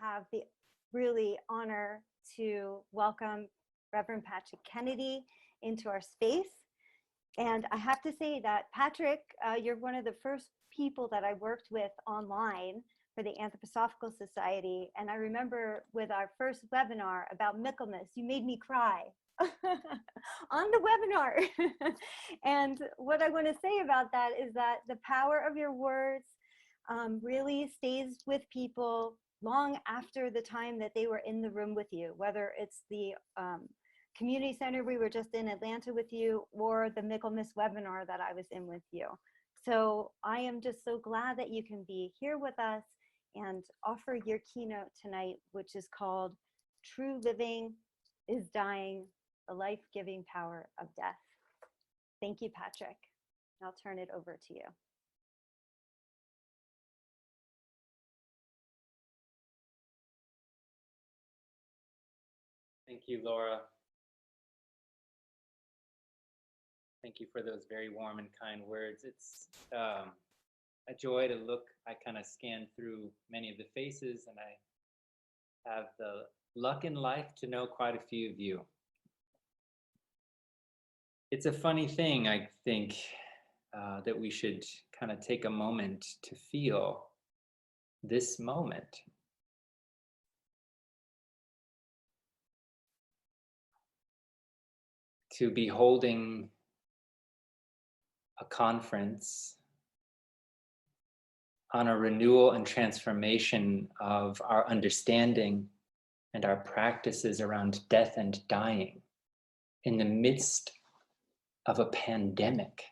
have the really honor to welcome Reverend Patrick Kennedy into our space. And I have to say that, Patrick, you're one of the first people that I worked with online for the Anthroposophical Society. And I remember with our first webinar about Michaelmas, you made me cry on the webinar. And what I want to say about that is that the power of your words really stays with people long after the time that they were in the room with you, whether it's the community center we were just in Atlanta with you, or the Michaelmas webinar that I was in with you. So I am just so glad that you can be here with us and offer your keynote tonight, which is called True Living is Dying, the Life-Giving Power of Death. Thank you, Patrick. I'll turn it over to you. Thank you, Laura. Thank you for those very warm and kind words. It's a joy to look. I kind of scan through many of the faces, and I have the luck in life to know quite a few of you. It's a funny thing, I think, that we should kind of take a moment to feel this moment. To be holding a conference on a renewal and transformation of our understanding and our practices around death and dying in the midst of a pandemic.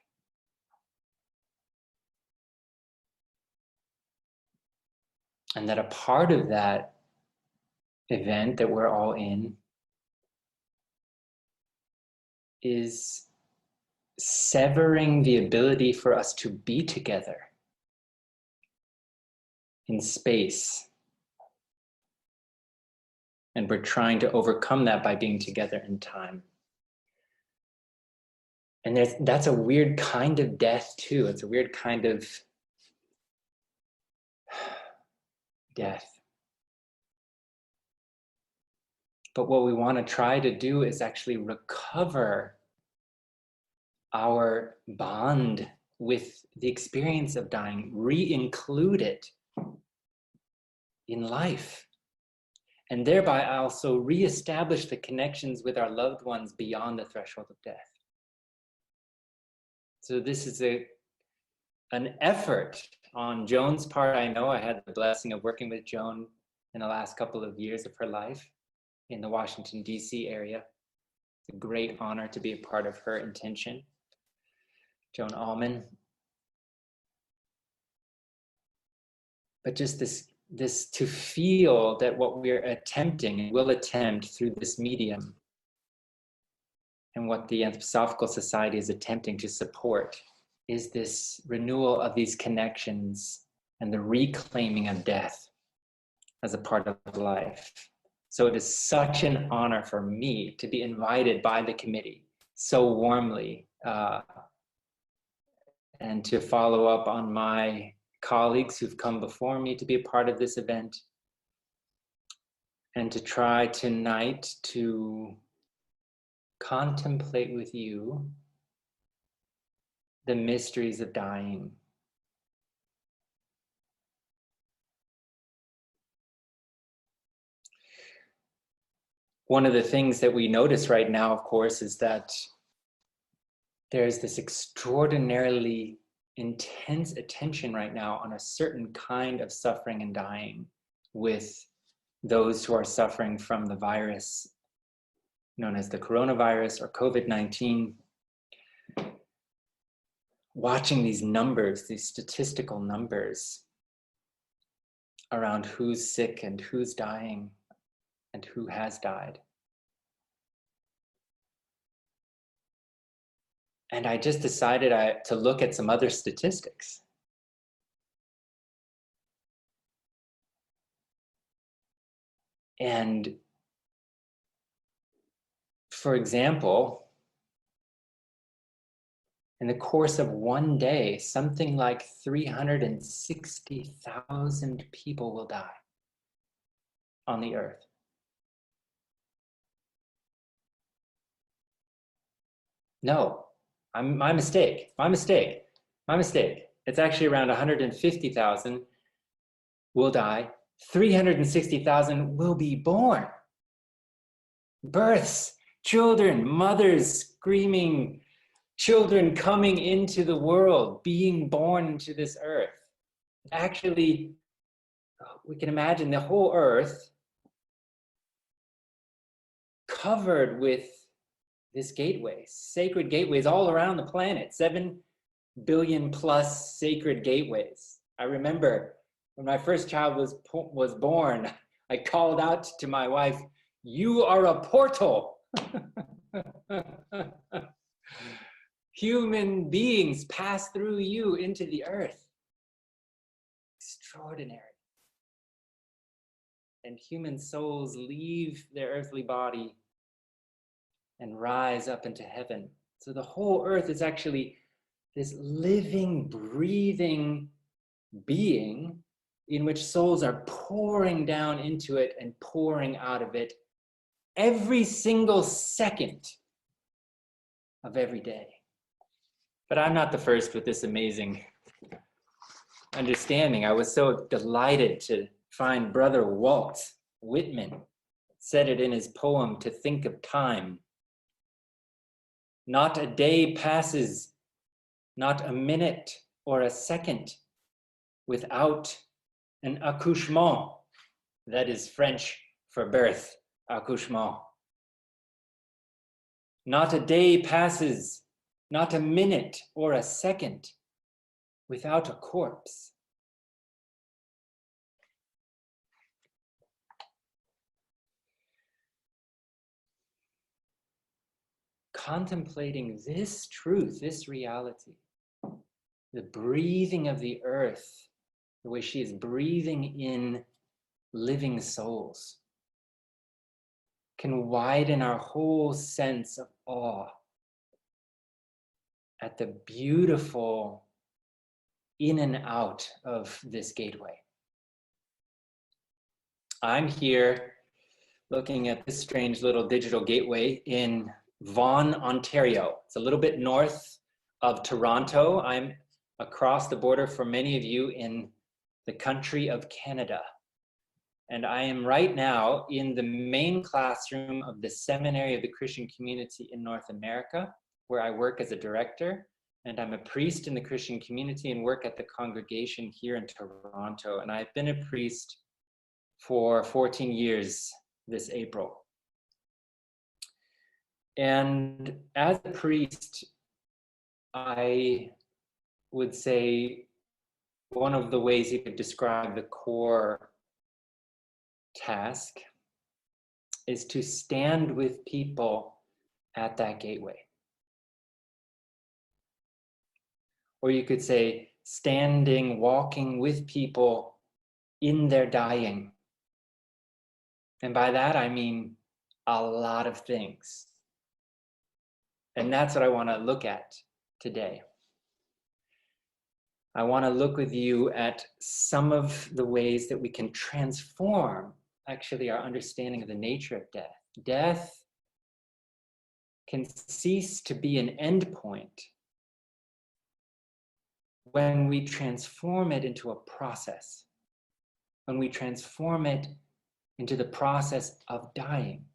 And that a part of that event that we're all in is severing the ability for us to be together in space. And we're trying to overcome that by being together in time. And that's a weird kind of death too. It's a weird kind of death. But what we want to try to do is actually recover our bond with the experience of dying, re-include it in life, and thereby also re-establish the connections with our loved ones beyond the threshold of death. So this is an effort on Joan's part. I know I had the blessing of working with Joan in the last couple of years of her life in the Washington, D.C. area. It's a great honor to be a part of her intention. Joan Allman. But just this to feel that what we're attempting and will attempt through this medium, and what the Anthroposophical Society is attempting to support, is this renewal of these connections and the reclaiming of death as a part of life. So it is such an honor for me to be invited by the committee so warmly, and to follow up on my colleagues who've come before me to be a part of this event, and to try tonight to contemplate with you the mysteries of dying. One of the things that we notice right now, of course, is that there's this extraordinarily intense attention right now on a certain kind of suffering and dying with those who are suffering from the virus known as the coronavirus or COVID-19. Watching these numbers, these statistical numbers around who's sick and who's dying and who has died. And I just decided to look at some other statistics. And for example, in the course of one day, something like 360,000 people will die. on the earth. No, my mistake. It's actually around 150,000 will die. 360,000 will be born. Births, children, mothers screaming, children coming into the world, being born into this earth. Actually, we can imagine the whole earth covered with this gateway, sacred gateways all around the planet, 7 billion plus sacred gateways. I remember when my first child was born, I called out to my wife, "You are a portal." Human beings pass through you into the earth. Extraordinary. And human souls leave their earthly body and rise up into heaven. So the whole earth is actually this living, breathing being in which souls are pouring down into it and pouring out of it every single second of every day. But I'm not the first with this amazing understanding. I was so delighted to find Brother Walt Whitman said it in his poem, To Think of Time. Not a day passes, not a minute or a second without an accouchement. That is French for birth, accouchement. Not a day passes, not a minute or a second without a corpse. Contemplating this truth, this reality, the breathing of the earth, the way she is breathing in living souls, can widen our whole sense of awe at the beautiful in and out of this gateway. I'm here looking at this strange little digital gateway in Vaughan, Ontario. It's a little bit north of Toronto. I'm across the border for many of you in the country of Canada. And I am right now in the main classroom of the Seminary of the Christian Community in North America, where I work as a director. And I'm a priest in the Christian community and work at the congregation here in Toronto. And I've been a priest for 14 years this April. And as a priest, I would say one of the ways you could describe the core task is to stand with people at that gateway. Or you could say walking with people in their dying. And by that, I mean a lot of things. And that's what I want to look at today. I want to look with you at some of the ways that we can transform actually our understanding of the nature of death. Death can cease to be an end point when we transform it into a process, when we transform it into the process of dying.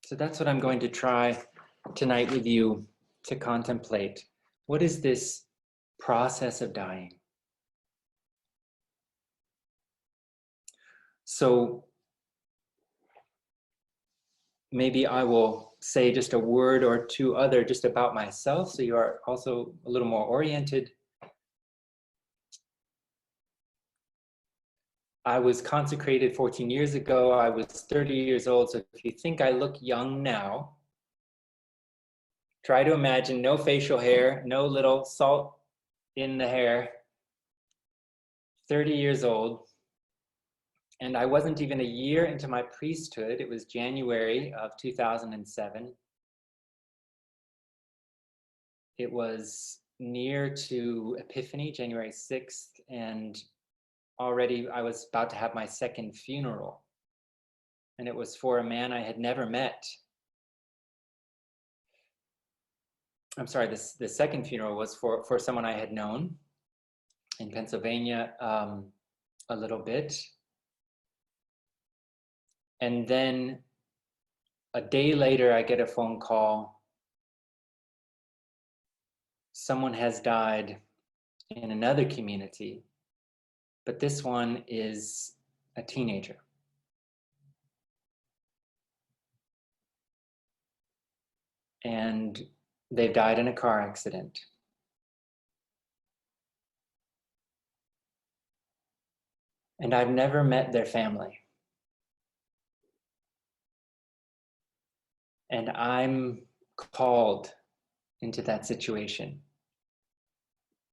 So that's what I'm going to try tonight with you to contemplate. What is this process of dying? So maybe I will say just a word or two other just about myself, so you are also a little more oriented. I was consecrated 14 years ago. I was 30 years old. So if you think I look young now, try to imagine no facial hair, no little salt in the hair, 30 years old. And I wasn't even a year into my priesthood. It was January of 2007. It was near to Epiphany, January 6th. And already, I was about to have my second funeral. And it was for a man I had never met. I'm sorry, the second funeral was for someone I had known in Pennsylvania a little bit. And then a day later, I get a phone call. Someone has died in another community, but this one is a teenager. And they've died in a car accident. And I've never met their family. And I'm called into that situation.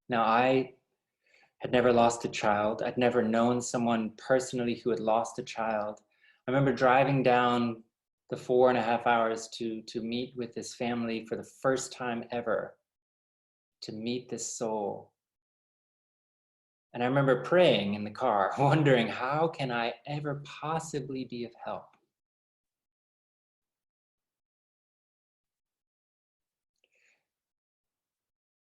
Now, I had never lost a child. I'd never known someone personally who had lost a child. I remember driving down the 4.5 hours to meet with this family for the first time ever, to meet this soul. And I remember praying in the car, wondering, how can I ever possibly be of help?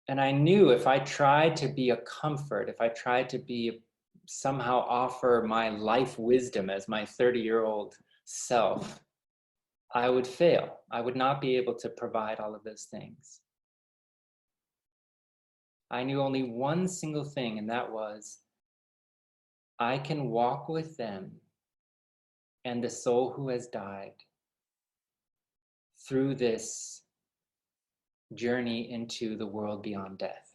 And I knew if I tried to be a comfort, if I tried to be somehow offer my life wisdom as my 30-year-old self, I would fail. I would not be able to provide all of those things. I knew only one single thing, and that was, I can walk with them and the soul who has died through this journey into the world beyond death.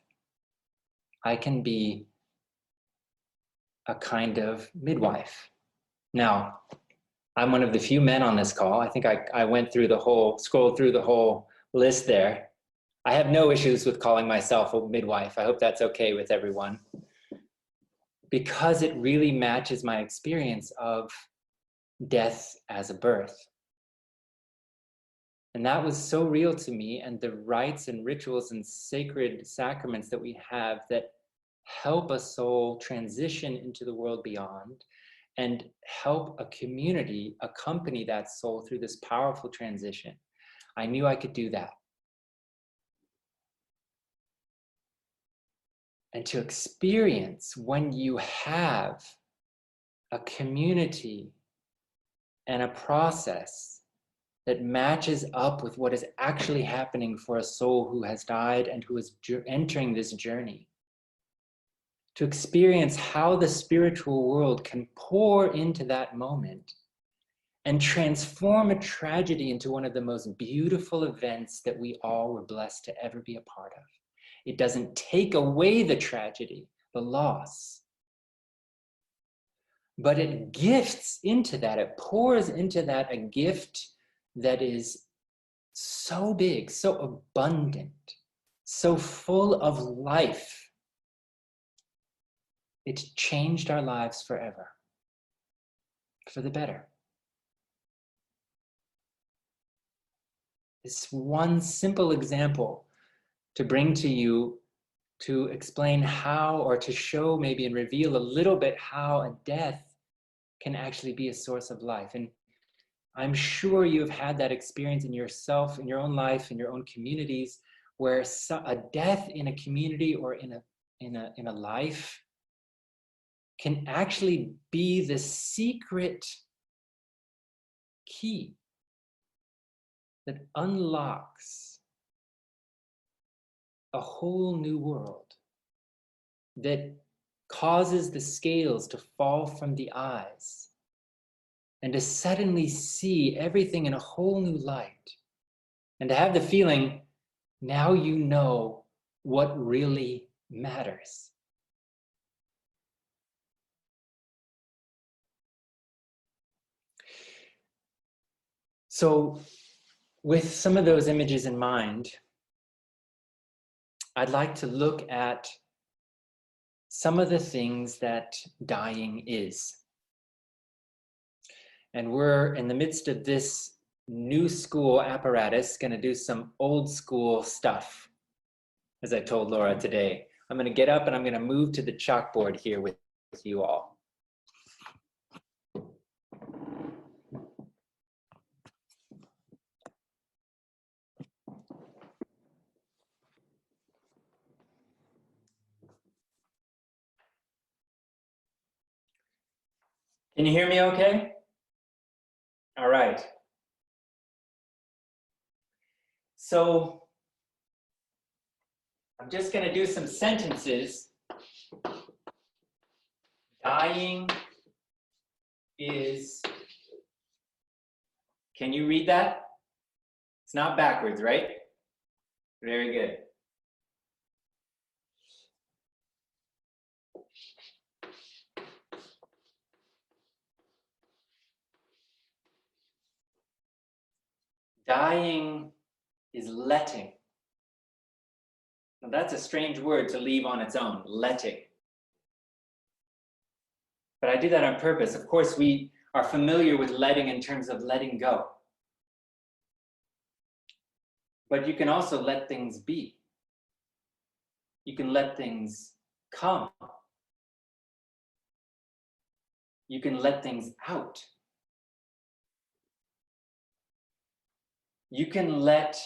I can be a kind of midwife. Now, I'm one of the few men on this call. I think I scrolled through the whole list there. I have no issues with calling myself a midwife. I hope that's okay with everyone, because it really matches my experience of death as a birth. And that was so real to me, and the rites and rituals and sacred sacraments that we have that help a soul transition into the world beyond and help a community accompany that soul through this powerful transition. I knew I could do that. And to experience when you have a community and a process that matches up with what is actually happening for a soul who has died and who is entering this journey. To experience how the spiritual world can pour into that moment and transform a tragedy into one of the most beautiful events that we all were blessed to ever be a part of. It doesn't take away the tragedy, the loss, but it gifts into that, it pours into that a gift that is so big, so abundant, so full of life. It changed our lives forever, for the better. This one simple example to bring to you to explain how, or to show maybe and reveal a little bit how a death can actually be a source of life. And I'm sure you've had that experience in yourself, in your own life, in your own communities, where a death in a community or in a life can actually be the secret key that unlocks a whole new world, that causes the scales to fall from the eyes and to suddenly see everything in a whole new light, and to have the feeling, now you know what really matters. So with some of those images in mind, I'd like to look at some of the things that dying is. And we're in the midst of this new school apparatus, going to do some old school stuff. As I told Laura today, I'm going to get up and I'm going to move to the chalkboard here with you all. Can you hear me okay? All right. So I'm just going to do some sentences. Dying is, can you read that? It's not backwards, right? Very good. Dying is letting. Now that's a strange word to leave on its own, letting. But I do that on purpose. Of course, we are familiar with letting in terms of letting go. But you can also let things be. You can let things come. You can let things out. You can let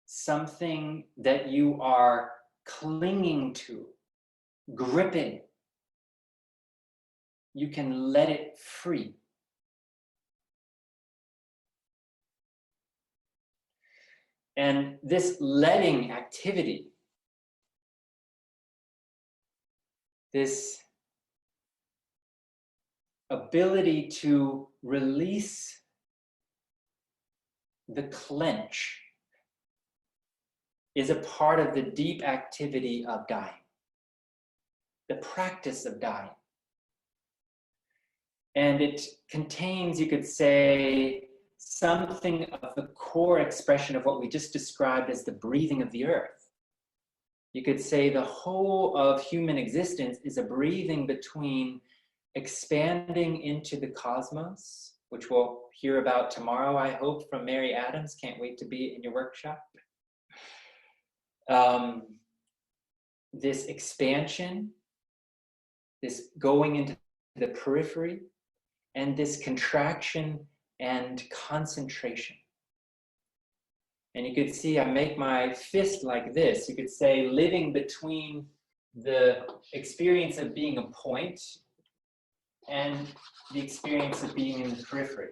something that you are clinging to, gripping, you can let it free. And this letting activity, this ability to release the clench, is a part of the deep activity of dying, the practice of dying. And it contains, you could say, something of the core expression of what we just described as the breathing of the earth. You could say the whole of human existence is a breathing between expanding into the cosmos, which we'll hear about tomorrow, I hope, from Mary Adams. Can't wait to be in your workshop. This expansion, this going into the periphery, and this contraction and concentration. And you could see I make my fist like this. You could say living between the experience of being a point and the experience of being in the periphery.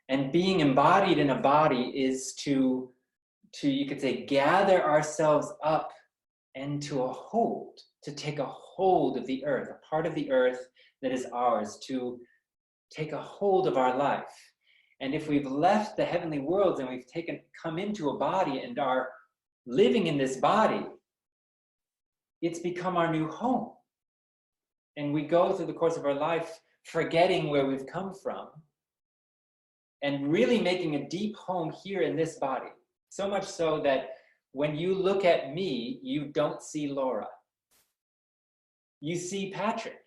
And being embodied in a body is to you could say, gather ourselves up into a hold, to take a hold of the earth, a part of the earth that is ours, to take a hold of our life. And if we've left the heavenly worlds and we've come into a body and are living in this body, it's become our new home. And we go through the course of our life forgetting where we've come from and really making a deep home here in this body. So much so that when you look at me, you don't see Laura. You see Patrick.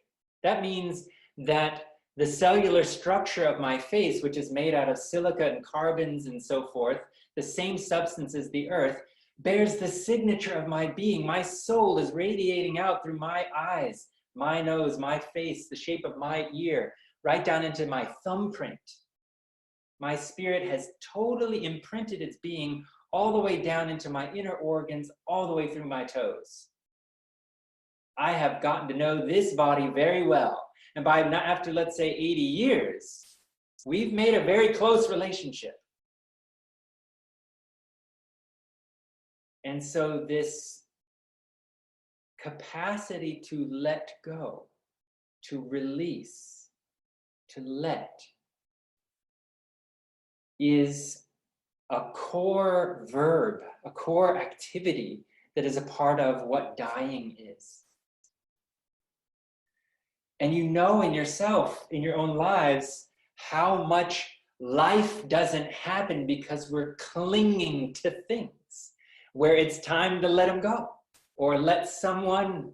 That means that the cellular structure of my face, which is made out of silica and carbons and so forth, the same substance as the earth, bears the signature of my being. My soul is radiating out through my eyes, my nose, my face, the shape of my ear, right down into my thumbprint. My spirit has totally imprinted its being all the way down into my inner organs, all the way through my toes. I have gotten to know this body very well. And after, let's say, 80 years, we've made a very close relationship. And so this capacity to let go, to release, to let, is a core verb, a core activity that is a part of what dying is. And you know in yourself, in your own lives, how much life doesn't happen because we're clinging to things, where it's time to let them go, or let someone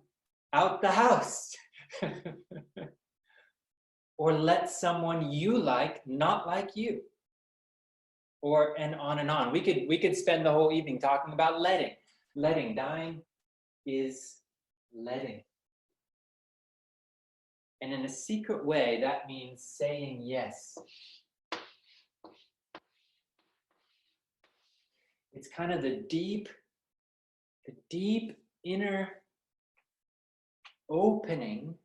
out the house, or let someone you like not like you. And on and on. We could spend the whole evening talking about letting. Letting, dying is letting. And in a secret way, that means saying yes. It's kind of the deep inner opening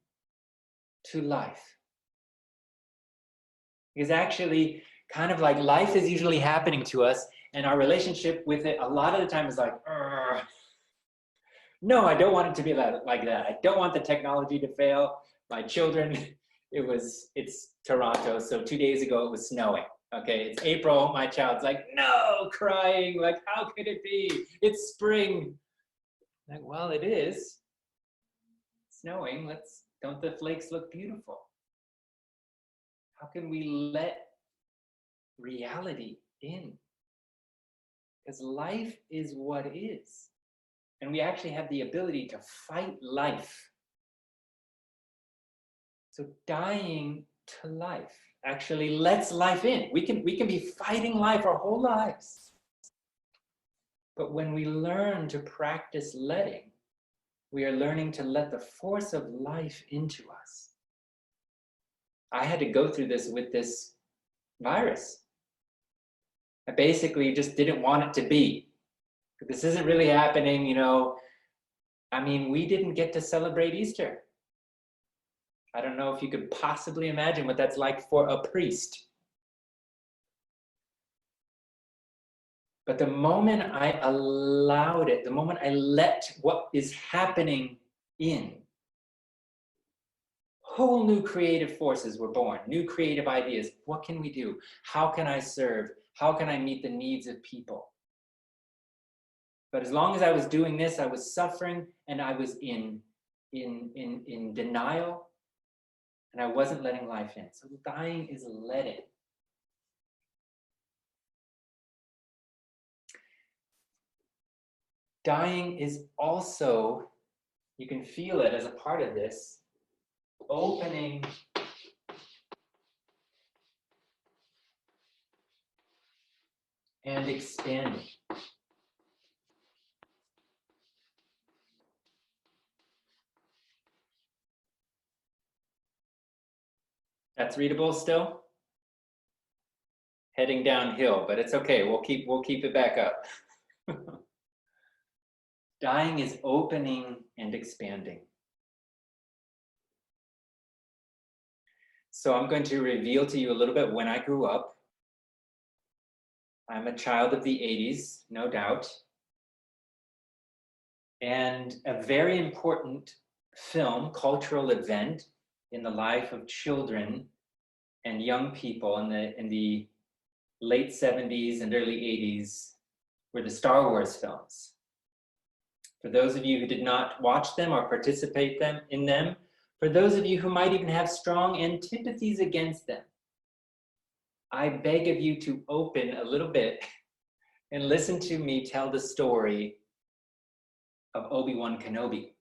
to life. Because actually, kind of like life is usually happening to us, and our relationship with it a lot of the time is like, no, I don't want it to be like that. I don't want the technology to fail. My children, it's Toronto, so 2 days ago it was snowing. Okay, it's April, my child's like, no, crying, like, how could it be? It's spring. Like, well, it is snowing. Don't the flakes look beautiful? How can we let reality in? Because life is what is. And we actually have the ability to fight life. So dying to life actually lets life in. We can be fighting life our whole lives. But when we learn to practice letting, we are learning to let the force of life into us. I had to go through this with this virus. I basically just didn't want it to be. This isn't really happening, you know. I mean, we didn't get to celebrate Easter. I don't know if you could possibly imagine what that's like for a priest. But the moment I allowed it, the moment I let what is happening in, whole new creative forces were born, new creative ideas. What can we do? How can I serve? How can I meet the needs of people? But as long as I was doing this, I was suffering and I was in denial, and I wasn't letting life in. So dying is letting. Dying is also, you can feel it as a part of this, opening and expanding. That's readable still? Heading downhill, but it's okay. We'll keep it back up. Dying is opening and expanding. So I'm going to reveal to you a little bit when I grew up. I'm a child of the 80s, no doubt. And a very important film, cultural event in the life of children and young people in the late 70s and early 80s were the Star Wars films. For those of you who did not watch them or participate in them, for those of you who might even have strong antipathies against them, I beg of you to open a little bit and listen to me tell the story of Obi-Wan Kenobi.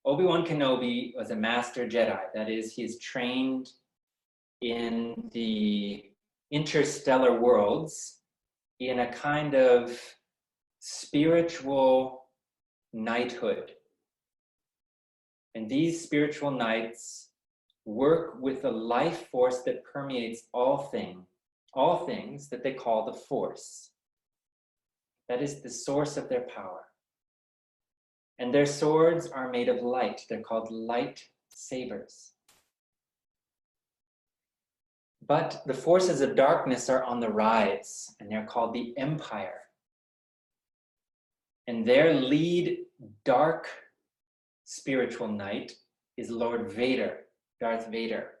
Obi-Wan Kenobi was a master Jedi. That is, he is trained in the interstellar worlds in a kind of spiritual knighthood. And these spiritual knights work with the life force that permeates all things that they call the Force. That is the source of their power. And their swords are made of light. They're called light sabers. But the forces of darkness are on the rise, and they're called the Empire. And their lead dark spiritual knight is Lord Vader, Darth Vader.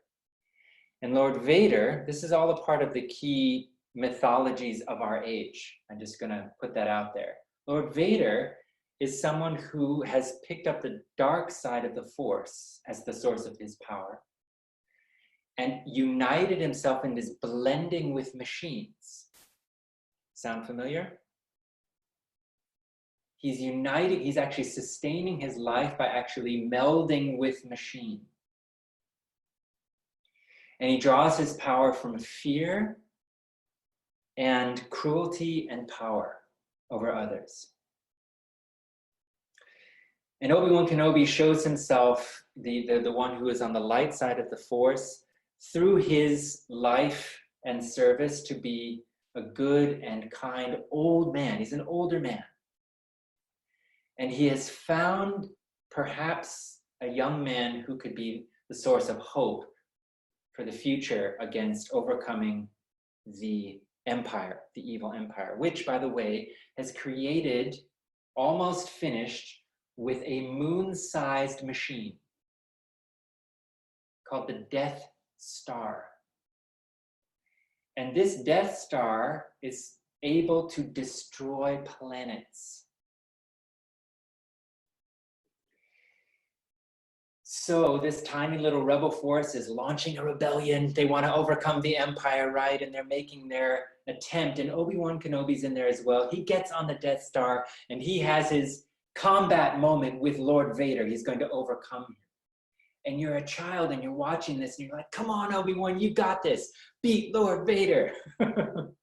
And Lord Vader, this is all a part of the key mythologies of our age. I'm just going to put that out there. Lord Vader is someone who has picked up the dark side of the Force as the source of his power and united himself in this blending with machines. Sound familiar? He's uniting, he's actually sustaining his life by actually melding with machine. And he draws his power from fear and cruelty and power over others. And Obi-Wan Kenobi shows himself, the one who is on the light side of the Force, through his life and service to be a good and kind old man. He's an older man. And he has found perhaps a young man who could be the source of hope for the future against overcoming the empire, the evil empire, which, by the way, has created, almost finished, with a moon-sized machine called the Death Star. And this Death Star is able to destroy planets. So this tiny little rebel force is launching a rebellion. They want to overcome the Empire, right? And they're making their attempt. And Obi-Wan Kenobi's in there as well. He gets on the Death Star and he has his combat moment with Lord Vader. He's going to overcome him. And you're a child and you're watching this and you're like, come on, Obi-Wan, you got this. Beat Lord Vader. And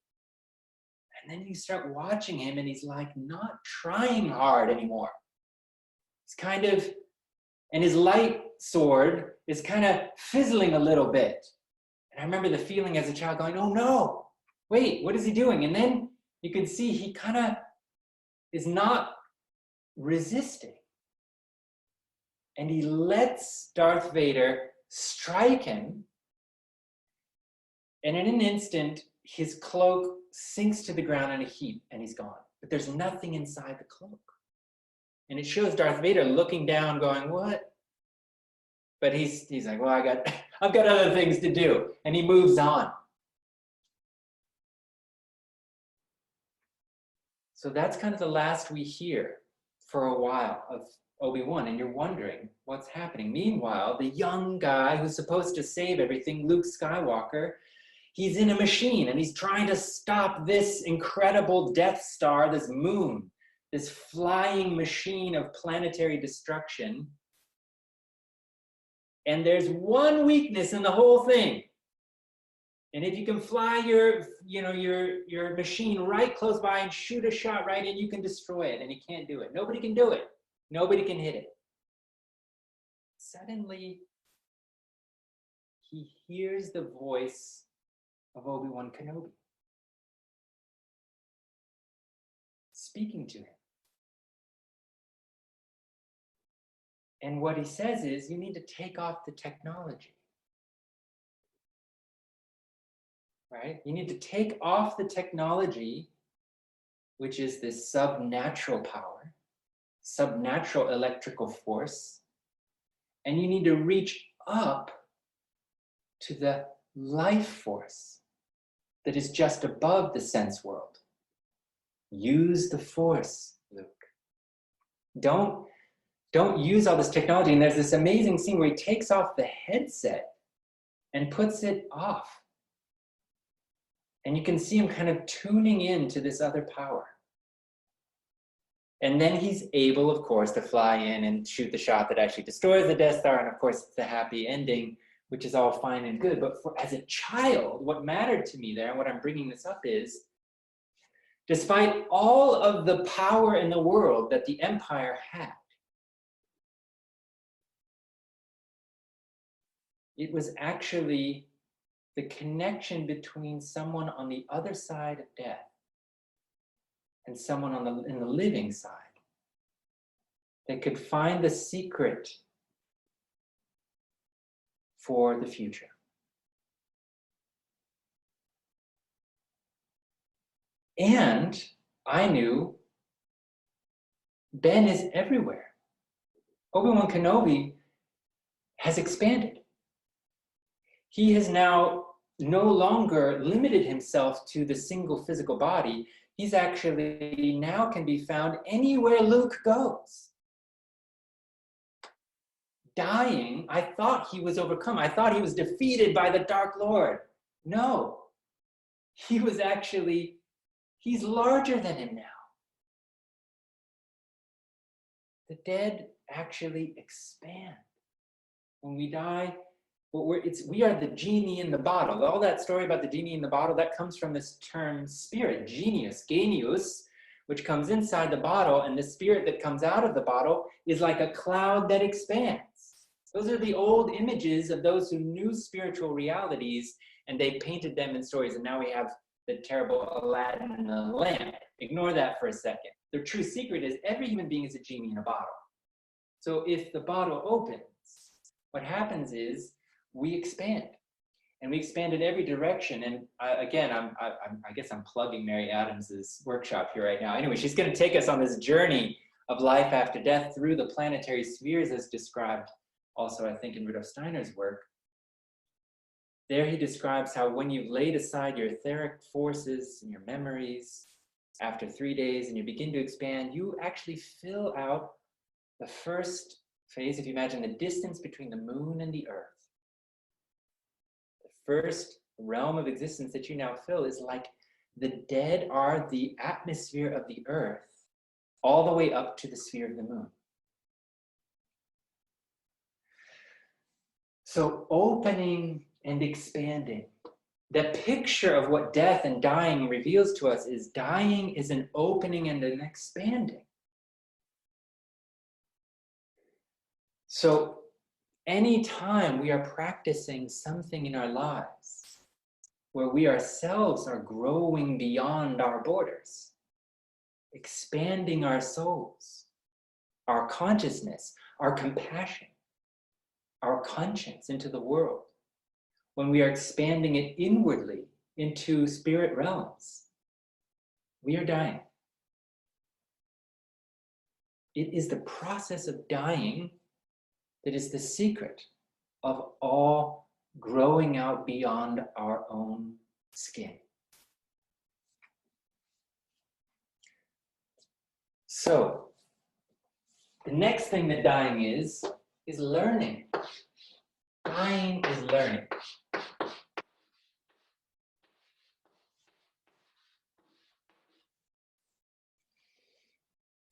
then you start watching him and he's like not trying hard anymore. He's kind of, and his light sword is kind of fizzling a little bit. And I remember the feeling as a child going, oh no, wait, what is he doing? And then you can see he kind of is not resisting. And he lets Darth Vader strike him. And in an instant, his cloak sinks to the ground in a heap and he's gone. But there's nothing inside the cloak. And it shows Darth Vader looking down going, what? But he's like, well, I've got other things to do. And he moves on. So that's kind of the last we hear for a while of Obi-Wan, and you're wondering what's happening. Meanwhile, the young guy who's supposed to save everything, Luke Skywalker, he's in a machine and he's trying to stop this incredible Death Star, this moon, this flying machine of planetary destruction. And there's one weakness in the whole thing. And if you can fly your machine right close by and shoot a shot right in, you can destroy it. And he can't do it. Nobody can do it. Nobody can hit it. Suddenly, he hears the voice of Obi-Wan Kenobi speaking to him. And what he says is, you need to take off the technology. Right? You need to take off the technology, which is this subnatural power, subnatural electrical force, and you need to reach up to the life force that is just above the sense world. Use the force, Luke. Don't use all this technology. And there's this amazing scene where he takes off the headset and puts it off. And you can see him kind of tuning in to this other power. And then he's able, of course, to fly in and shoot the shot that actually destroys the Death Star. And of course, it's the happy ending, which is all fine and good. But as a child, what mattered to me there, and what I'm bringing this up is, despite all of the power in the world that the Empire had, it was actually the connection between someone on the other side of death and someone in the living side that could find the secret for the future. And I knew Ben is everywhere. Obi-Wan Kenobi has expanded. He has now no longer limited himself to the single physical body. He's actually now can be found anywhere Luke goes. Dying, I thought he was overcome. I thought he was defeated by the Dark Lord. No, he was actually, he's larger than him now. The dead actually expand. When we die, we are the genie in the bottle. All that story about the genie in the bottle, that comes from this term spirit, genius, genius, which comes inside the bottle, and the spirit that comes out of the bottle is like a cloud that expands. Those are the old images of those who knew spiritual realities, and they painted them in stories, and now we have the terrible Aladdin and the lamp. Ignore that for a second. The true secret is every human being is a genie in a bottle. So if the bottle opens, what happens is we expand. And we expand in every direction. And I guess I'm plugging Mary Adams's workshop here right now. Anyway, she's going to take us on this journey of life after death through the planetary spheres as described also, I think, in Rudolf Steiner's work. There he describes how when you've laid aside your etheric forces and your memories after 3 days and you begin to expand, you actually fill out the first phase. If you imagine the distance between the moon and the earth, first realm of existence that you now fill is like the dead are the atmosphere of the earth all the way up to the sphere of the moon. So opening and expanding. The picture of what death and dying reveals to us is dying is an opening and an expanding. So anytime we are practicing something in our lives where we ourselves are growing beyond our borders, expanding our souls, our consciousness, our compassion, our conscience into the world, when we are expanding it inwardly into spirit realms, we are dying. It is the process of dying that is the secret of all growing out beyond our own skin. So, the next thing that dying is learning. Dying is learning.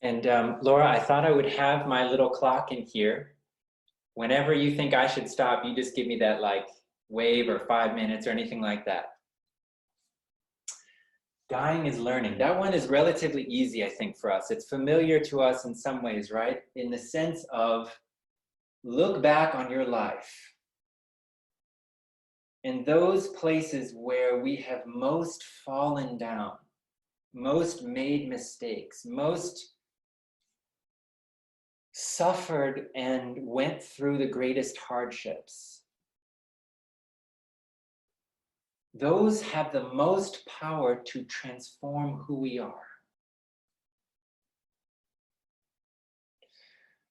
And Laura, I thought I would have my little clock in here. Whenever you think I should stop, you just give me that like wave or 5 minutes or anything like that. Dying is learning. That one is relatively easy, I think, for us. It's familiar to us in some ways, right? In the sense of look back on your life. In those places where we have most fallen down, most made mistakes, most suffered and went through the greatest hardships. Those have the most power to transform who we are.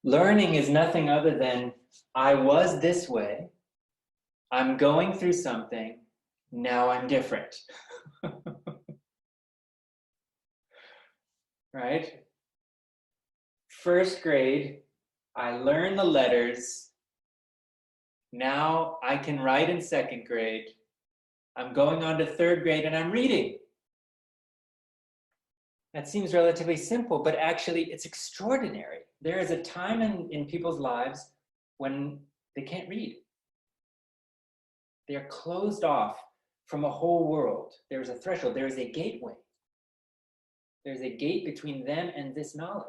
Learning is nothing other than, I was this way, I'm going through something, now I'm different. Right? First grade, I learned the letters. Now I can write in second grade. I'm going on to third grade and I'm reading. That seems relatively simple, but actually it's extraordinary. There is a time in people's lives when they can't read. They're closed off from a whole world. There's a threshold, there is a gateway. There's a gate between them and this knowledge.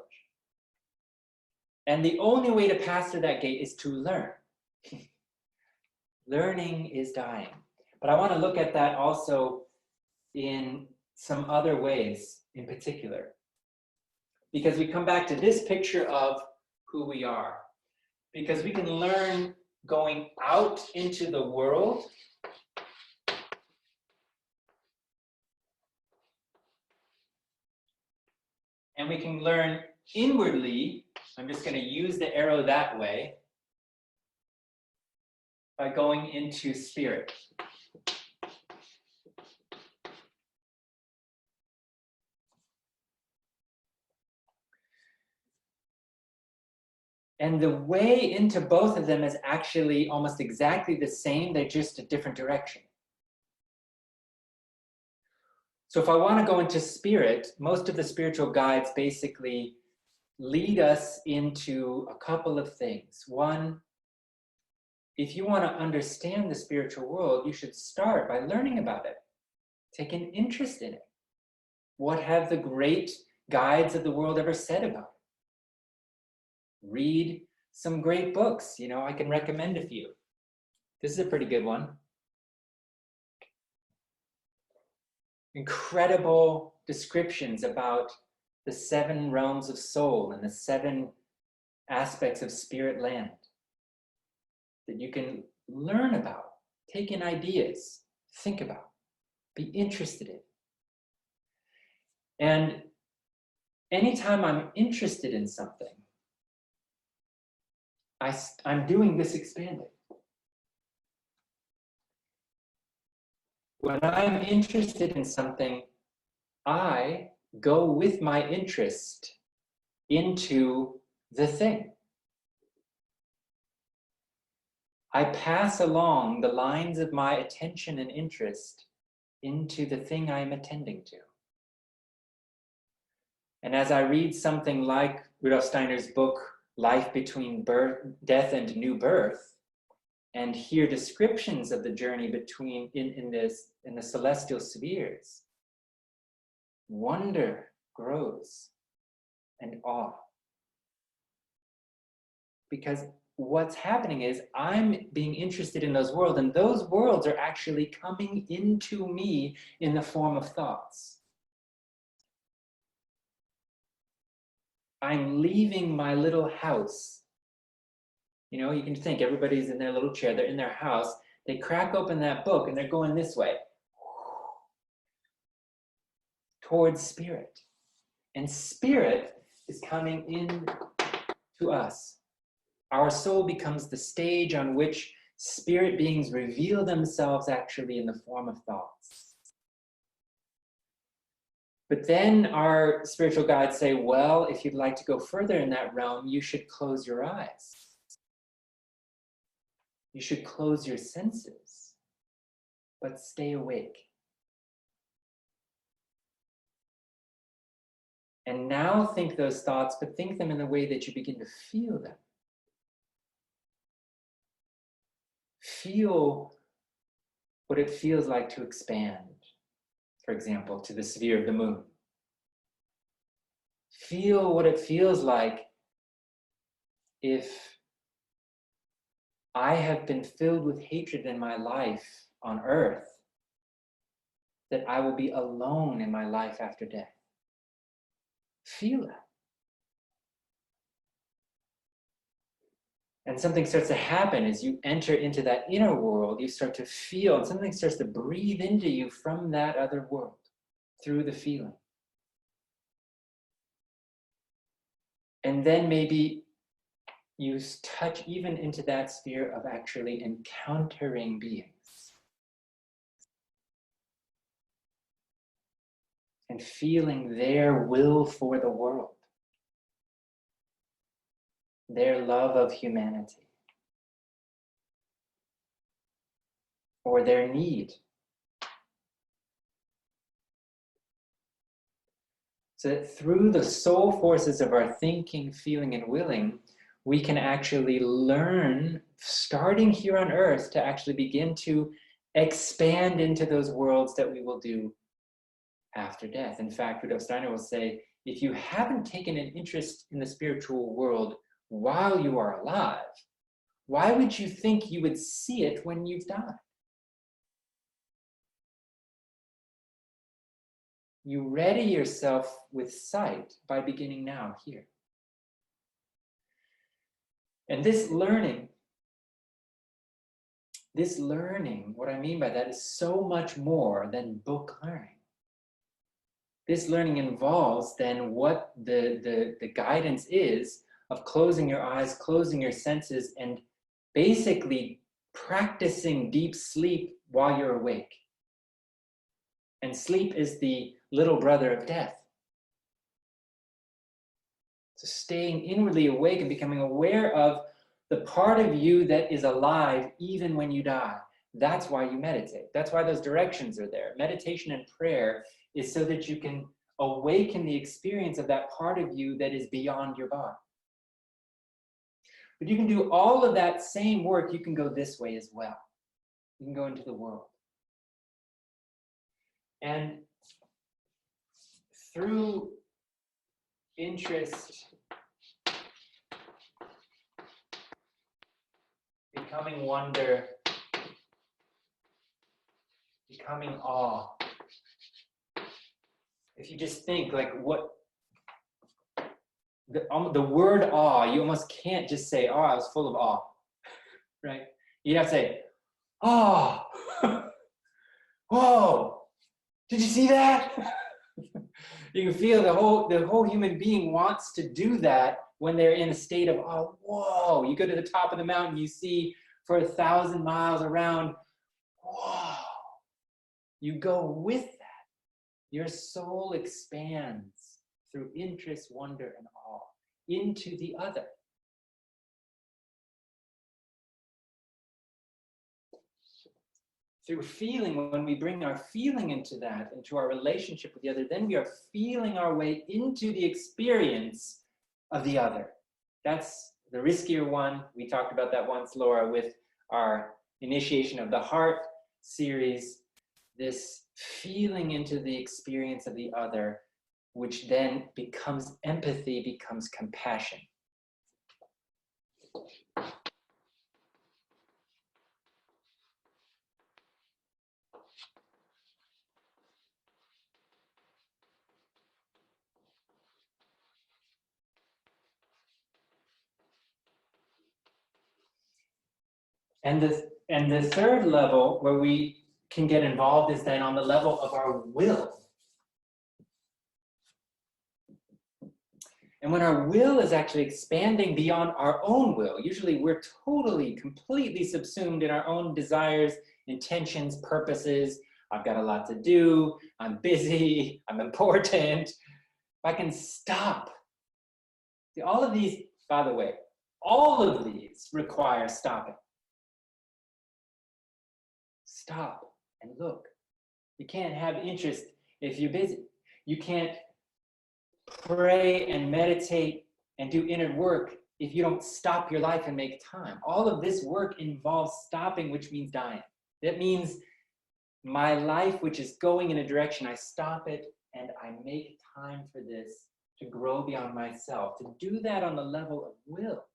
And the only way to pass through that gate is to learn. Learning is dying. But I want to look at that also in some other ways in particular. Because we come back to this picture of who we are. Because we can learn going out into the world and we can learn inwardly. I'm just going to use the arrow that way by going into spirit. And the way into both of them is actually almost exactly the same, they're just a different direction. So if I want to go into spirit, most of the spiritual guides basically lead us into a couple of things. One, if you want to understand the spiritual world, you should start by learning about it. Take an interest in it. What have the great guides of the world ever said about it? Read some great books. You know, I can recommend a few. This is a pretty good one. incredible descriptions about the 7 realms of soul and the 7 aspects of spirit land that you can learn about, take in ideas, think about, be interested in. And anytime I'm interested in something, I'm doing this expanding. When I'm interested in something, I go with my interest into the thing. I pass along the lines of my attention and interest into the thing I'm attending to. And as I read something like Rudolf Steiner's book, Life Between Death and New Birth, and hear descriptions of the journey between in the celestial spheres, wonder grows and awe. Because what's happening is I'm being interested in those worlds, and those worlds are actually coming into me in the form of thoughts. I'm leaving my little house. You know, you can think everybody's in their little chair, they're in their house, they crack open that book and they're going this way towards spirit. And spirit is coming in to us. Our soul becomes the stage on which spirit beings reveal themselves actually in the form of thoughts. But then our spiritual guides say, well, if you'd like to go further in that realm, you should close your eyes. You should close your senses, but stay awake. And now think those thoughts, but think them in the way that you begin to feel them. Feel what it feels like to expand, for example, to the sphere of the moon. Feel what it feels like if I have been filled with hatred in my life on earth, that I will be alone in my life after death. Feel that. And something starts to happen as you enter into that inner world. You start to feel, and something starts to breathe into you from that other world through the feeling. And then maybe you touch even into that sphere of actually encountering beings and feeling their will for the world, their love of humanity, or their need. So that through the soul forces of our thinking, feeling, and willing, we can actually learn, starting here on earth, to actually begin to expand into those worlds that we will do after death. In fact, Rudolf Steiner will say, if you haven't taken an interest in the spiritual world while you are alive, why would you think you would see it when you've died? You ready yourself with sight by beginning now here. And this learning, what I mean by that is so much more than book learning. This learning involves then what the guidance is of closing your eyes, closing your senses, and basically practicing deep sleep while you're awake. And sleep is the little brother of death. So staying inwardly awake and becoming aware of the part of you that is alive even when you die. That's why you meditate. That's why those directions are there. Meditation and prayer is so that you can awaken the experience of that part of you that is beyond your body. But you can do all of that same work. You can go this way as well. You can go into the world. And through interest, becoming wonder, becoming awe, if you just think like what, the word awe, you almost can't just say, oh, I was full of awe, right? You have to say, oh, whoa, did you see that? You can feel the whole human being wants to do that when they're in a state of, oh, whoa. You go to the top of the mountain, you see for 1,000 miles around, whoa. You go with that. Your soul expands through interest, wonder, and awe into the other. Through feeling, when we bring our feeling into that, into our relationship with the other, then we are feeling our way into the experience of the other. That's the riskier one. We talked about that once, Laura, with our Initiation of the Heart series. This feeling into the experience of the other, which then becomes empathy, becomes compassion. And the third level where we can get involved is then on the level of our will. And when our will is actually expanding beyond our own will, usually we're totally, completely subsumed in our own desires, intentions, purposes. I've got a lot to do. I'm busy. I'm important. If I can stop. See, all of these, by the way, all of these require stopping. Stop and look. You can't have interest if you're busy. You can't pray and meditate and do inner work if you don't stop your life and make time. All of this work involves stopping, which means dying. That means my life, which is going in a direction, I stop it and I make time for this to grow beyond myself, to do that on the level of will.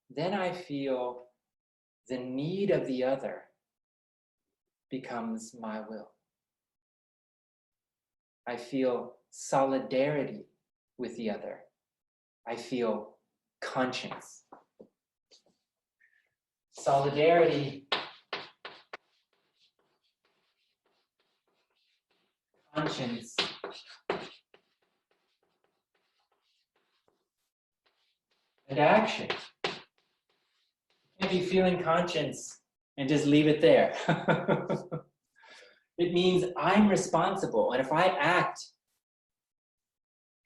Then I feel the need of the other becomes my will. I feel solidarity with the other. I feel conscience. Solidarity, conscience, and action. You can't be feeling conscience and just leave it there. It means I'm responsible. And if I act,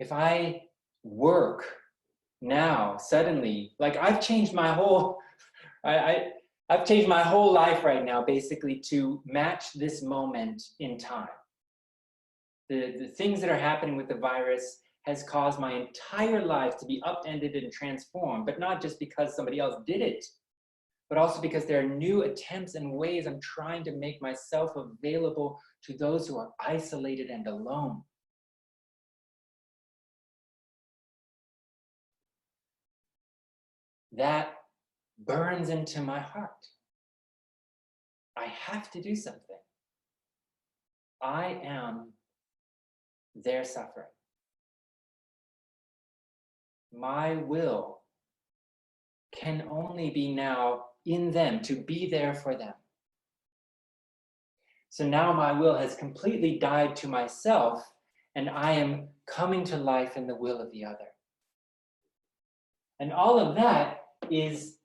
if I work now, suddenly, like I've changed my whole, I've changed my whole life right now, basically to match this moment in time. The things that are happening with the virus has caused my entire life to be upended and transformed, but not just because somebody else did it, but also because there are new attempts and ways I'm trying to make myself available to those who are isolated and alone. That burns into my heart. I have to do something. I am their suffering. My will can only be now in them, to be there for them. So now my will has completely died to myself, and I am coming to life in the will of the other. And all of that is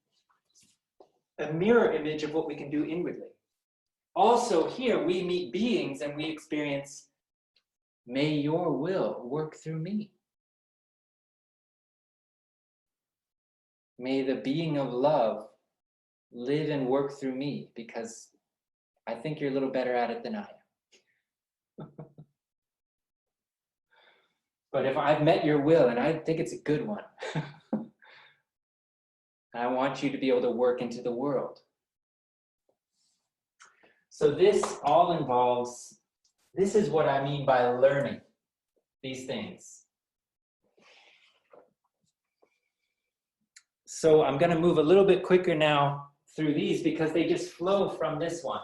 a mirror image of what we can do inwardly. Also here, we meet beings and we experience, may your will work through me. May the being of love live and work through me, because I think you're a little better at it than I am. But if I've met your will, and I think it's a good one, I want you to be able to work into the world. So this all involves, this is what I mean by learning these things. So I'm going to move a little bit quicker now through these because they just flow from this one.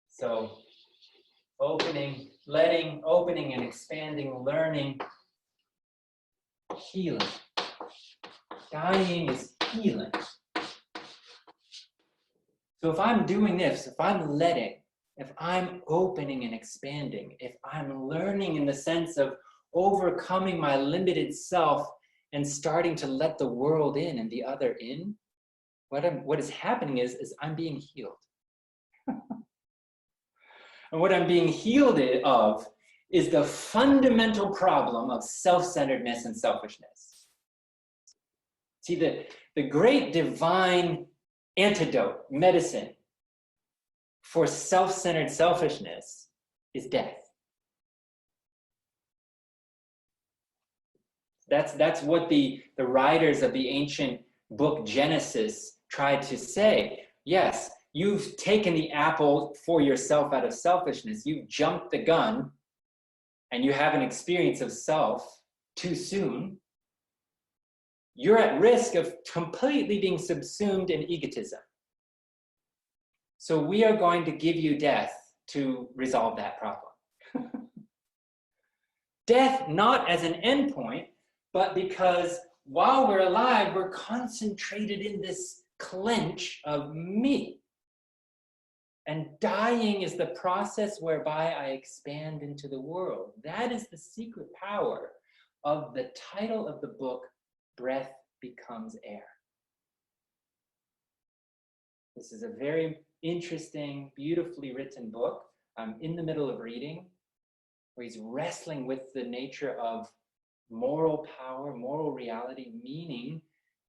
So opening, letting, opening and expanding, learning, healing. Dying is healing. So if I'm doing this, if I'm letting, if I'm opening and expanding, if I'm learning in the sense of overcoming my limited self and starting to let the world in and the other in, what is happening is I'm being healed. And what I'm being healed of is the fundamental problem of self-centeredness and selfishness. See, the great divine antidote, medicine for self-centered selfishness is death. That's what the writers of the ancient book Genesis tried to say. Yes, you've taken the apple for yourself out of selfishness. You've jumped the gun and you have an experience of self too soon. You're at risk of completely being subsumed in egotism. So we are going to give you death to resolve that problem. Death not as an endpoint, but because while we're alive, we're concentrated in this clench of me. And dying is the process whereby I expand into the world. That is the secret power of the title of the book, Breath Becomes Air. This is a very interesting, beautifully written book. I'm in the middle of reading, where he's wrestling with the nature of moral power, moral reality, meaning,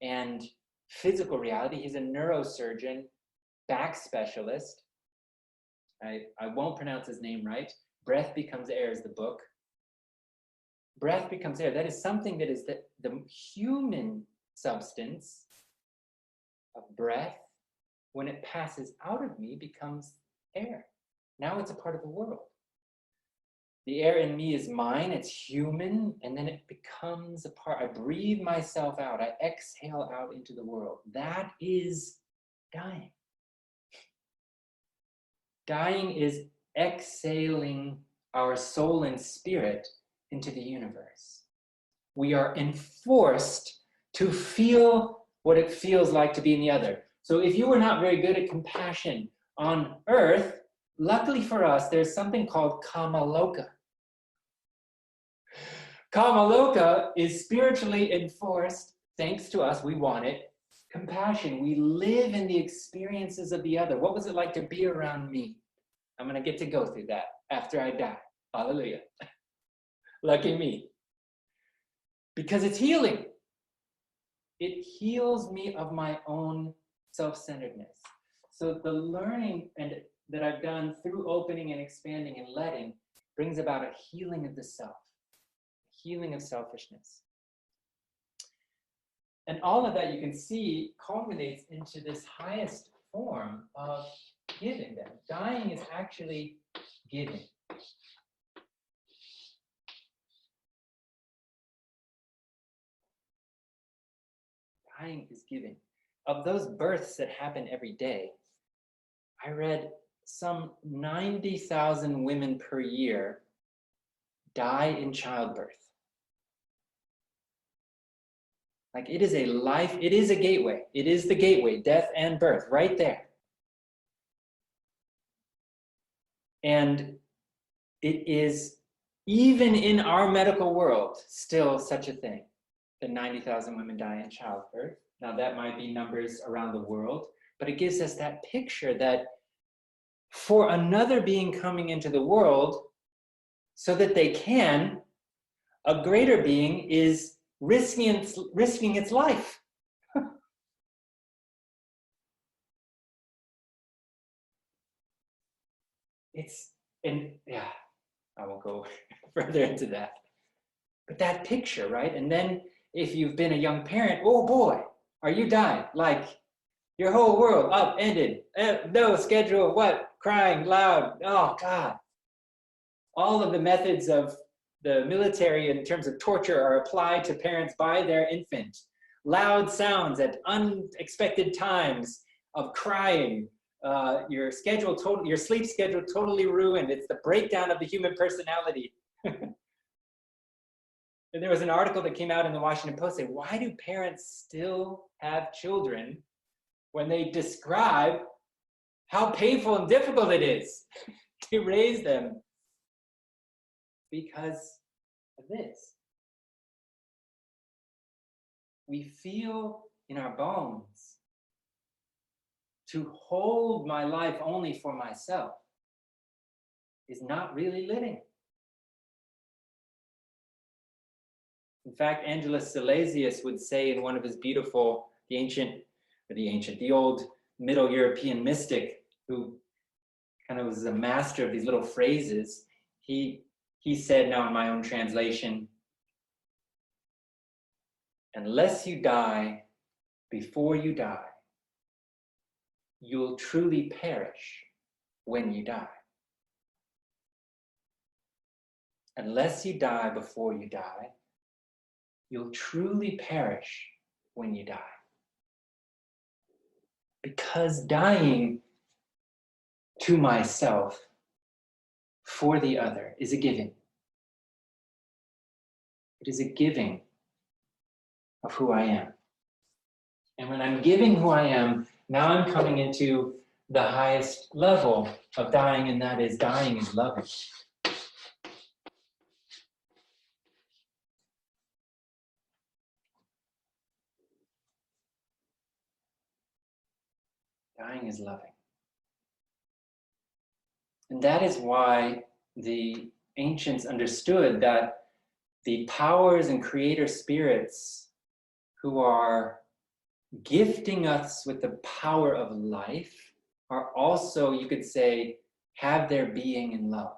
and physical reality. He's a neurosurgeon, back specialist. I won't pronounce his name right. Breath Becomes Air is the book. Breath becomes air. That is something that is the human substance of breath, when it passes out of me, becomes air. Now it's a part of the world. The air in me is mine, it's human, and then it becomes a part. I breathe myself out, I exhale out into the world. That is dying. Dying is exhaling our soul and spirit into the universe. We are enforced to feel what it feels like to be in the other. So if you were not very good at compassion on earth, luckily for us, there's something called Kamaloka. Kamaloka is spiritually enforced, thanks to us, we want it, compassion. We live in the experiences of the other. What was it like to be around me? I'm going to get to go through that after I die. Hallelujah. Lucky me. Because it's healing. It heals me of my own self-centeredness. So the learning that I've done through opening and expanding and letting brings about a healing of the self, healing of selfishness. And all of that, you can see, culminates into this highest form of giving them. Dying is actually giving. Dying is giving. Of those births that happen every day, I read some 90,000 women per year die in childbirth. Like, it is a life, it is a gateway. It is the gateway, death and birth, right there. And it is, even in our medical world, still such a thing. That 90,000 women die in childbirth. Now that might be numbers around the world, but it gives us that picture that for another being coming into the world, so that they can, a greater being is risking its life. I won't go further into that. But that picture, right? And then if you've been a young parent, oh boy, are you dying? Like, your whole world upended. No schedule, what? Crying loud. Oh, God. All of the methods of the military in terms of torture are applied to parents by their infant. Loud sounds at unexpected times of crying, your sleep schedule totally ruined. It's the breakdown of the human personality. And there was an article that came out in the Washington Post saying, why do parents still have children when they describe how painful and difficult it is to raise them? Because of this. We feel in our bones to hold my life only for myself is not really living. In fact, Angelus Silesius would say in one of his beautiful, the old Middle European mystic who kind of was a master of these little phrases, he said, now in my own translation, unless you die before you die, you'll truly perish when you die. Unless you die before you die, you'll truly perish when you die. Because dying to myself for the other is a giving. It is a giving of who I am. And when I'm giving who I am, now I'm coming into the highest level of dying, and that is dying is loving. Dying is loving. And that is why the ancients understood that the powers and creator spirits who are gifting us with the power of life are also, you could say, have their being in love.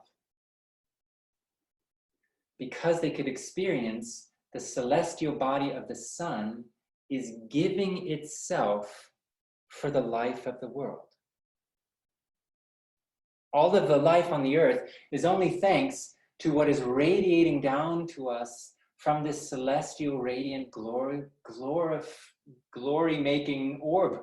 Because they could experience the celestial body of the sun is giving itself for the life of the world. All of the life on the earth is only thanks to what is radiating down to us from this celestial, radiant, glory-making orb.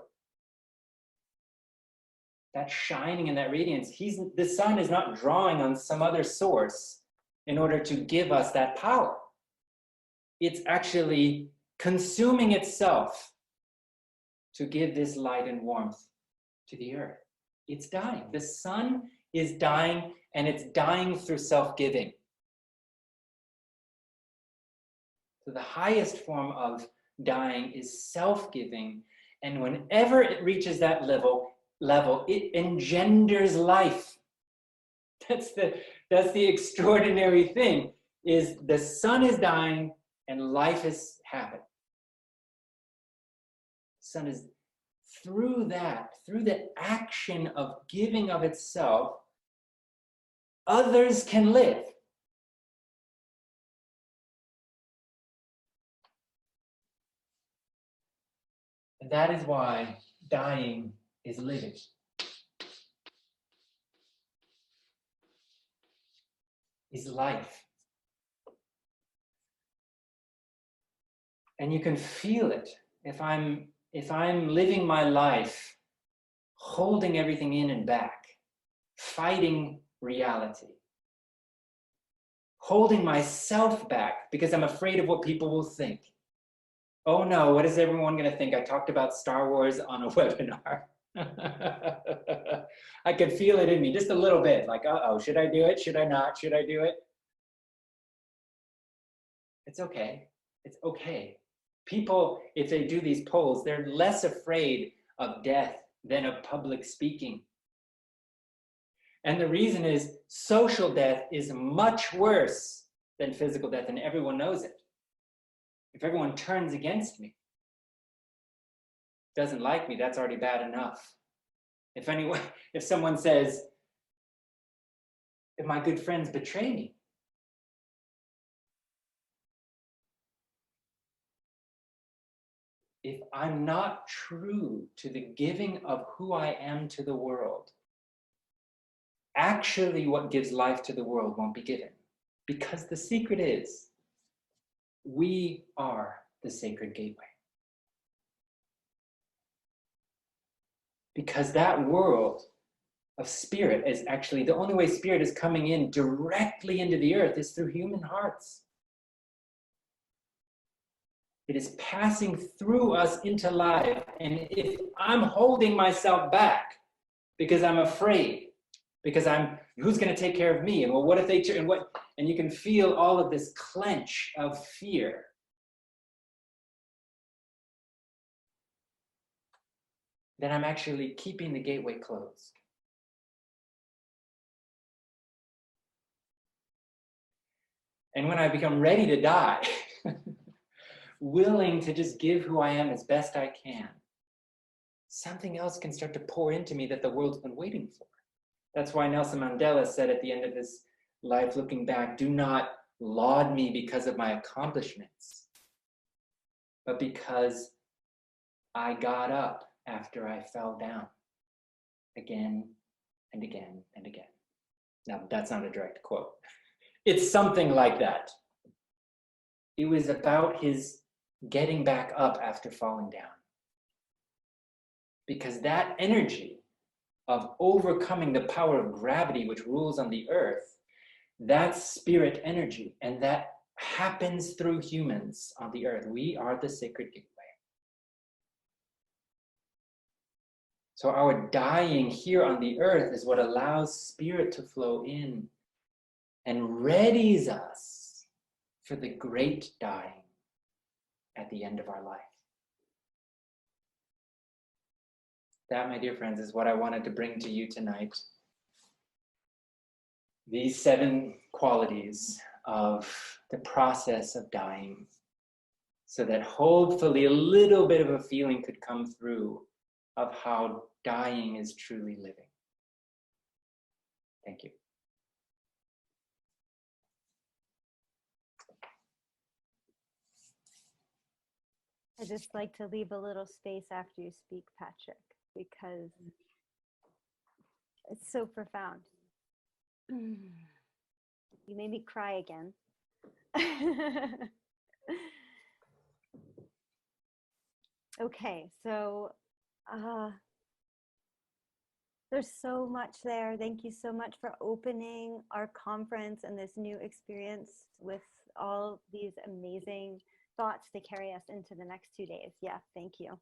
That shining and that radiance, the sun is not drawing on some other source in order to give us that power. It's actually consuming itself to give this light and warmth to the earth. It's dying. The sun is dying, and it's dying through self-giving. So the highest form of dying is self-giving, and whenever it reaches that level, it engenders life. That's the extraordinary thing, is the sun is dying and life is happening. The sun is through the action of giving of itself, others can live. And that is why dying is living. Is life. And you can feel it if I'm living my life holding everything in and back, fighting reality, holding myself back because I'm afraid of what people will think. Oh no, what is everyone going to think? I talked about Star Wars on a webinar. I could feel it in me just a little bit, like, uh-oh, should I do it? Should I not? Should I do it? It's okay. It's okay. People, if they do these polls, they're less afraid of death than of public speaking. And the reason is social death is much worse than physical death, and everyone knows it. If everyone turns against me, doesn't like me, that's already bad enough. If someone says, if my good friends betray me, if I'm not true to the giving of who I am to the world, actually what gives life to the world won't be given. Because the secret is, we are the sacred gateway. because that world of spirit is actually the only way spirit is coming in directly into the earth is through human hearts. It is passing through us into life. And if I'm holding myself back because I'm afraid, because who's going to take care of me? And well, what if they, and you can feel all of this clench of fear. Then I'm actually keeping the gateway closed. And when I become ready to die, willing to just give who I am as best I can, something else can start to pour into me that the world's been waiting for. That's why Nelson Mandela said at the end of his life, looking back, do not laud me because of my accomplishments, but because I got up after I fell down again and again and again. Now, that's not a direct quote. It's something like that. It was about his getting back up after falling down. Because that energy of overcoming the power of gravity which rules on the earth, that's spirit energy, and that happens through humans on the earth. We are the sacred gateway. So our dying here on the earth is what allows spirit to flow in and readies us for the great dying at the end of our life. That, my dear friends, is what I wanted to bring to you tonight. These 7 qualities of the process of dying, so that hopefully a little bit of a feeling could come through of how dying is truly living. Thank you. I just like to leave a little space after you speak, Patrick, because it's so profound. You made me cry again. Okay, so there's so much there. Thank you so much for opening our conference and this new experience with all these amazing thoughts to carry us into the next 2 days. Yeah, thank you.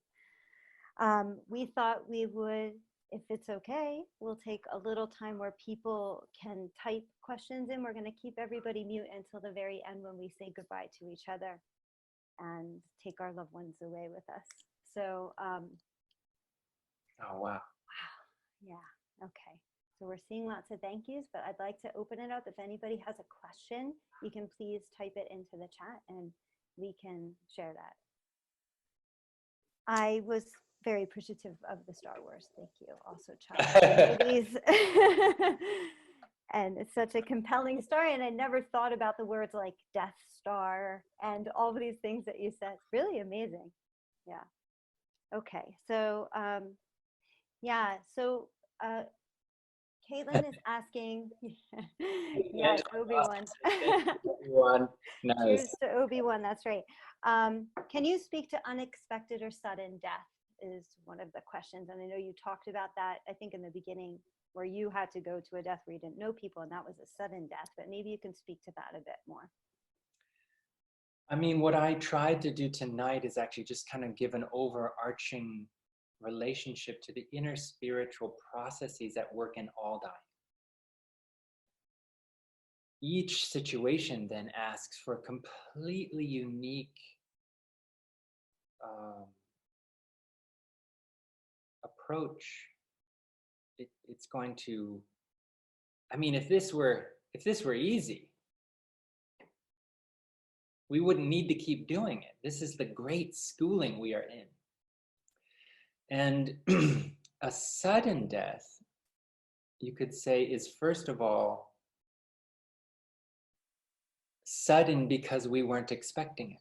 We thought we would, if it's okay, we'll take a little time where people can type questions in. We're going to keep everybody mute until the very end when we say goodbye to each other and take our loved ones away with us. So, oh, wow. Yeah, okay. So we're seeing lots of thank yous, but I'd like to open it up. If anybody has a question, you can please type it into the chat and we can share that. I was very appreciative of the Star Wars. Thank you. Also, child. And it's such a compelling story. And I never thought about the words like Death Star and all of these things that you said. Really amazing. Yeah. Okay. So, yeah. So, Caitlin is asking, yes, Obi-Wan. Obi-Wan. Nice. Cheers to Obi-Wan, that's right. Can you speak to unexpected or sudden death is one of the questions. And I know you talked about that, I think in the beginning, where you had to go to a death where you didn't know people and that was a sudden death, but maybe you can speak to that a bit more. I mean, what I tried to do tonight is actually just kind of give an overarching relationship to the inner spiritual processes that work in all dying. Each situation then asks for a completely unique approach. It's going to, I mean, if this were easy, we wouldn't need to keep doing it. This is the great schooling we are in. And a sudden death, you could say, is first of all sudden because we weren't expecting it.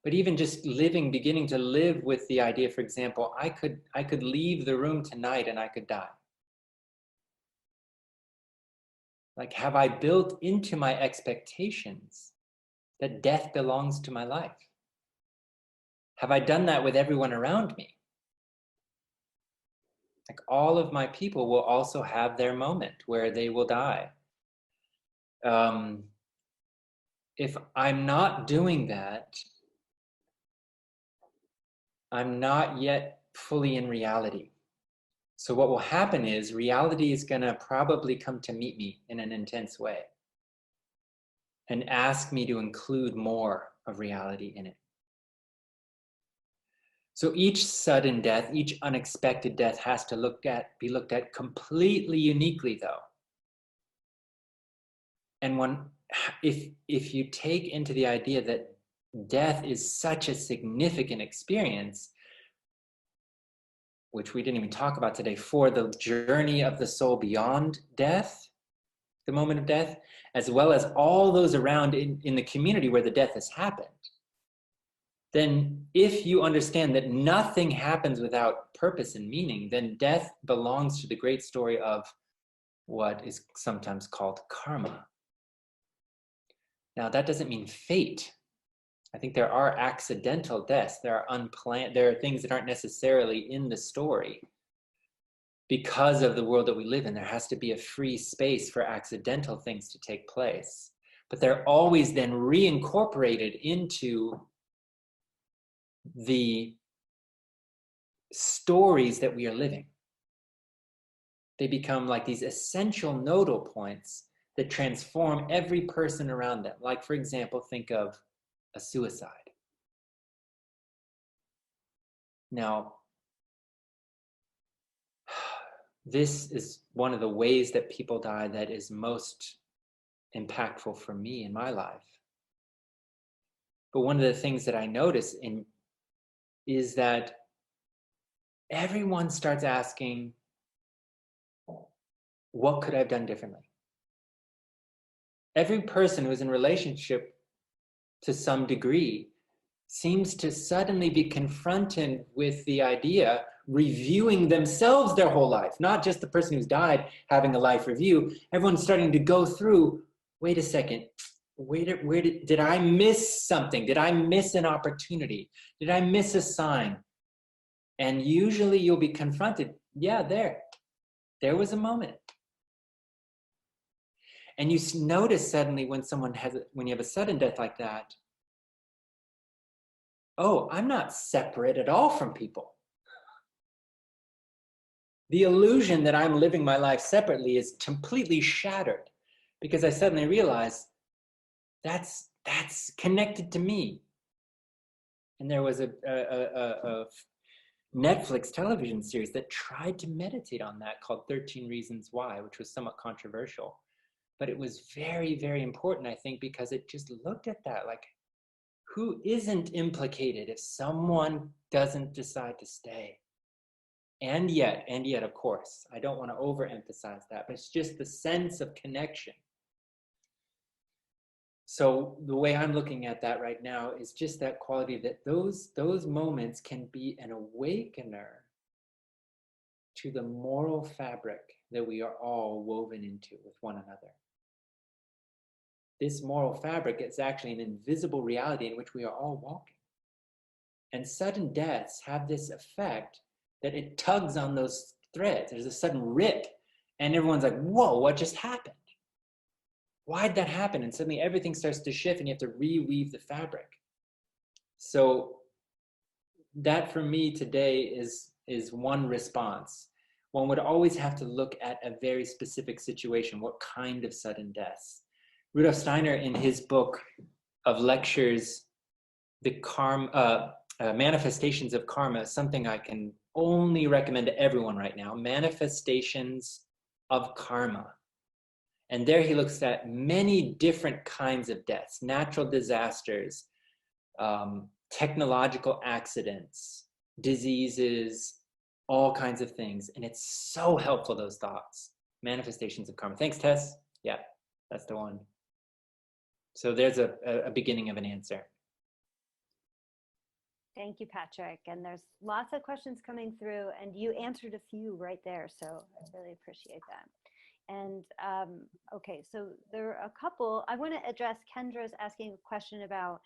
But even just beginning to live with the idea, for example, I could leave the room tonight and I could die. Like, have I built into my expectations that death belongs to my life? Have I done that with everyone around me? Like all of my people will also have their moment where they will die. If I'm not doing that, I'm not yet fully in reality. So what will happen is reality is going to probably come to meet me in an intense way and ask me to include more of reality in it. So each sudden death, each unexpected death has to be looked at completely uniquely though. And if you take into the idea that death is such a significant experience, which we didn't even talk about today, for the journey of the soul beyond death, the moment of death, as well as all those around in the community where the death has happened, then if you understand that nothing happens without purpose and meaning, then death belongs to the great story of what is sometimes called karma. Now, that doesn't mean fate. I think there are accidental deaths. There are unplanned. There are things that aren't necessarily in the story. Because of the world that we live in, there has to be a free space for accidental things to take place. But they're always then reincorporated into the stories that we are living. They become like these essential nodal points that transform every person around them. Like, for example, think of a suicide. Now, this is one of the ways that people die that is most impactful for me in my life. But one of the things that I notice is that everyone starts asking, what could I have done differently? Every person who's in relationship to some degree seems to suddenly be confronted with the idea, reviewing themselves their whole life, not just the person who's died having a life review. Everyone's starting to go through, wait a second, did I miss something? Did I miss an opportunity? Did I miss a sign? And usually you'll be confronted, yeah, there was a moment. And you notice suddenly when you have a sudden death like that, oh, I'm not separate at all from people. The illusion that I'm living my life separately is completely shattered because I suddenly realize that's connected to me. And there was a Netflix television series that tried to meditate on that called 13 Reasons Why, which was somewhat controversial. But it was very, very important, I think, because it just looked at that like, who isn't implicated if someone doesn't decide to stay? And yet, of course, I don't want to overemphasize that, but it's just the sense of connection. So the way I'm looking at that right now is just that quality that those moments can be an awakener to the moral fabric that we are all woven into with one another. This moral fabric is actually an invisible reality in which we are all walking. And sudden deaths have this effect that it tugs on those threads. There's a sudden rip, and everyone's like, whoa, what just happened? Why'd that happen? And suddenly everything starts to shift and you have to reweave the fabric. So that for me today is one response. One would always have to look at a very specific situation. What kind of sudden deaths? Rudolf Steiner, in his book of lectures, the Manifestations of Karma, is something I can only recommend to everyone right now. Manifestations of Karma. And there he looks at many different kinds of deaths, natural disasters, technological accidents, diseases, all kinds of things. And it's so helpful, those thoughts. Manifestations of Karma. Thanks, Tess. Yeah, that's the one. So there's a beginning of an answer. Thank you, Patrick. And there's lots of questions coming through, and you answered a few right there. So I really appreciate that. And okay, so there are a couple. I want to address Kendra's asking a question about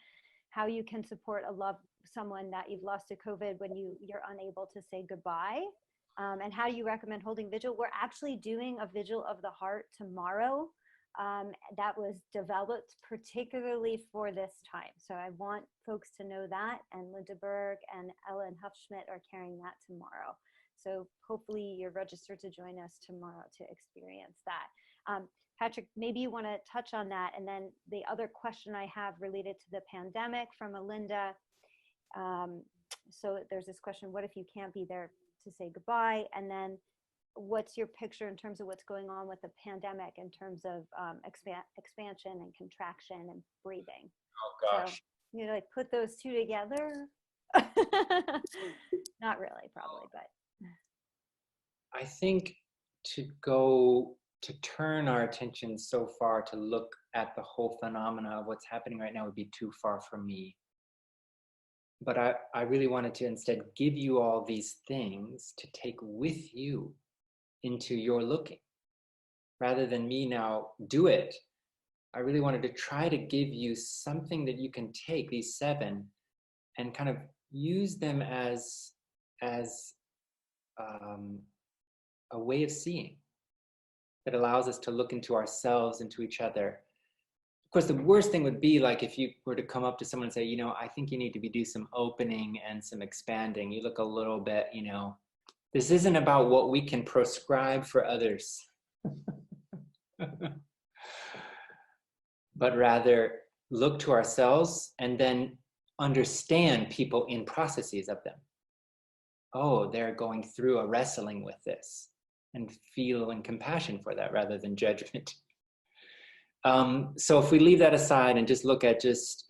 how you can support someone that you've lost to COVID when you're unable to say goodbye, and how you recommend holding vigil. We're actually doing a Vigil of the Heart tomorrow that was developed particularly for this time. So I want folks to know that, and Linda Berg and Ellen Huffschmidt are carrying that tomorrow. So hopefully you're registered to join us tomorrow to experience that. Patrick, maybe you want to touch on that. And then the other question I have related to the pandemic from Alinda. So there's this question, what if you can't be there to say goodbye? And then what's your picture in terms of what's going on with the pandemic in terms of expansion and contraction and breathing? Oh gosh. So, you know, like put those two together. Not really, probably, but. I think to turn our attention so far to look at the whole phenomena of what's happening right now would be too far from me. But I really wanted to instead give you all these things to take with you into your looking. Rather than me now do it, I really wanted to try to give you something that you can take, these 7, and kind of use them as a way of seeing that allows us to look into ourselves, into each other. Of course, the worst thing would be like if you were to come up to someone and say, you know, I think you need to do some opening and some expanding. You look a little bit, you know, this isn't about what we can prescribe for others, but rather look to ourselves and then understand people in processes of them. Oh, they're going through a wrestling with this, and feeling compassion for that rather than judgment. So if we leave that aside and just look at just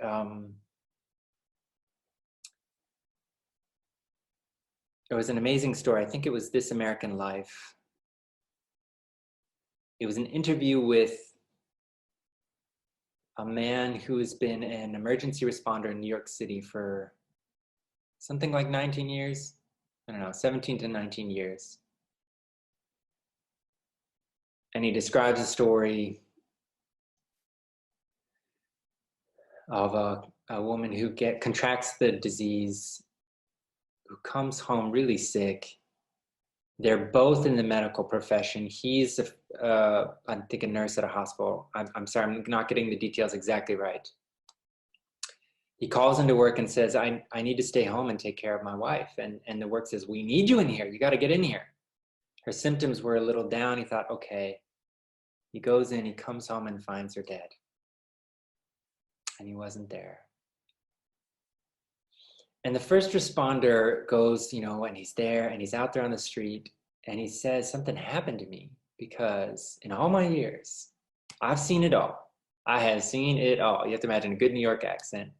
there was an amazing story. I think it was This American Life. It was an interview with a man who has been an emergency responder in New York City for something like 19 years. I don't know, 17 to 19 years. And he describes a story of a woman who contracts the disease, who comes home really sick. They're both in the medical profession. He's, I think, a nurse at a hospital. I'm sorry, I'm not getting the details exactly right. He calls into work and says, I need to stay home and take care of my wife. And the work says, we need you in here. You got to get in here. Her symptoms were a little down. He thought, okay. He goes in, he comes home and finds her dead. And he wasn't there. And the first responder goes, you know, and he's there and he's out there on the street and he says, something happened to me because in all my years, I've seen it all. I have seen it all. You have to imagine a good New York accent.